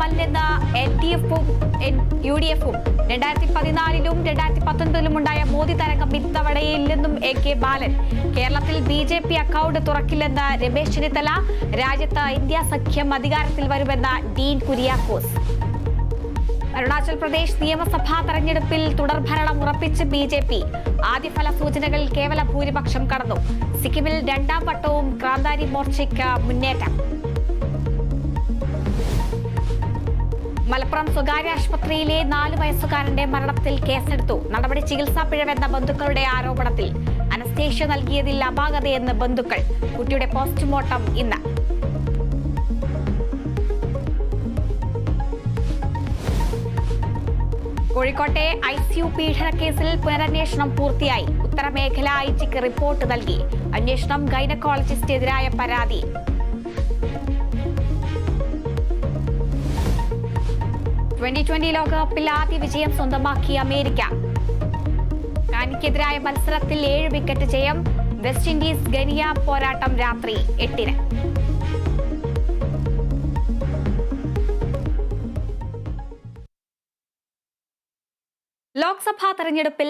സാധ്യമല്ലെന്ന് LDF-ഉം UDF-ഉം 2014-ലും 2019-ലും ഉണ്ടായ മോദി തരംഗം ഇത്തവണയില്ലെന്നും AK ബാലൻ. കേരളത്തിൽ BJP അക്കൗണ്ട് തുറക്കില്ലെന്ന് രമേശ് ചെന്നിത്തല. രാജ്യത്ത് ഇന്ത്യ സഖ്യം അധികാരത്തിൽ വരുമെന്ന് ഡീൻ കുര്യാക്കോസ്. അരുണാചൽ പ്രദേശ് നിയമസഭാ തെരഞ്ഞെടുപ്പിൽ തുടർഭരണം ഉറപ്പിച്ച് BJP. ആദ്യഫല സൂചനകളിൽ കേവല ഭൂരിപക്ഷം കടന്നു. സിക്കിമിൽ രണ്ടാം വട്ടവും ക്രാന്താരി മോർച്ചയ്ക്ക് മുന്നേറ്റം. മലപ്പുറം സ്വകാര്യ ആശുപത്രിയിലെ 4 വയസ്സുകാരന്റെ മരണത്തിൽ കേസെടുത്തു. നടപടി ചികിത്സാ പിഴവെന്ന ബന്ധുക്കളുടെ ആരോപണത്തിൽ. അനസ്തേഷ്യ നൽകിയതിൽ അപാകതയെന്ന് ബന്ധുക്കൾ. കുട്ടിയുടെ പോസ്റ്റ്മോർട്ടം ഇന്ന്. കോഴിക്കോട്ടെ ICU പീഡനക്കേസിൽ പുനരന്വേഷണം പൂർത്തിയായി. ഉത്തരമേഖല IGക്ക് റിപ്പോർട്ട് നൽകി. അന്വേഷണം ഗൈനക്കോളജിസ്റ്റിനെതിരായ പരാതി. T20 ലോകകപ്പിൽ ആദ്യ വിജയം സ്വന്തമാക്കി അമേരിക്ക. ഗാനിക്കെതിരായ മത്സരത്തിൽ 7 വിക്കറ്റ് ജയം. വെസ്റ്റ് ഇൻഡീസ് ഗനിയ പോരാട്ടം രാത്രി 8-ന്. ലോക്സഭാ തെരഞ്ഞെടുപ്പിൽ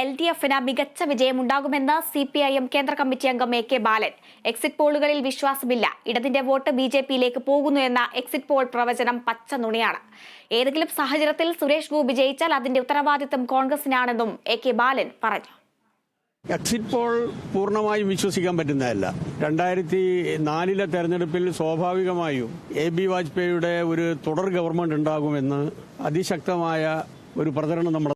LDF-ന് മികച്ച വിജയമുണ്ടാകുമെന്ന് CPIM കേന്ദ്ര കമ്മിറ്റി അംഗം AK ബാലൻ. എക്സിറ്റ് പോളുകളിൽ വിശ്വാസമില്ല. ഇടതിന്റെ വോട്ട് BJP-യിലേക്ക് പോകുന്നു എന്ന എക്സിറ്റ് പോൾ പ്രവചനം പച്ച നുണയാണ്. ഏതെങ്കിലും സാഹചര്യത്തിൽ സുരേഷ് ഗോപി ജയിച്ചാൽ അതിന്റെ ഉത്തരവാദിത്തം കോൺഗ്രസിനാണെന്നും AK ബാലൻ പറഞ്ഞു. എക്സിറ്റ് പോൾ പൂർണ്ണമായും വിശ്വസിക്കാൻ പറ്റുന്നതല്ല. 2004-ലെ തെരഞ്ഞെടുപ്പിൽ സ്വാഭാവികമായും AB വാജ്പേയിയുടെ ഒരു തുടർ ഗവൺമെന്റ് ഉണ്ടാകുമെന്ന് അതിശക്തമായ ഒരു പ്രചരണം നമ്മുടെ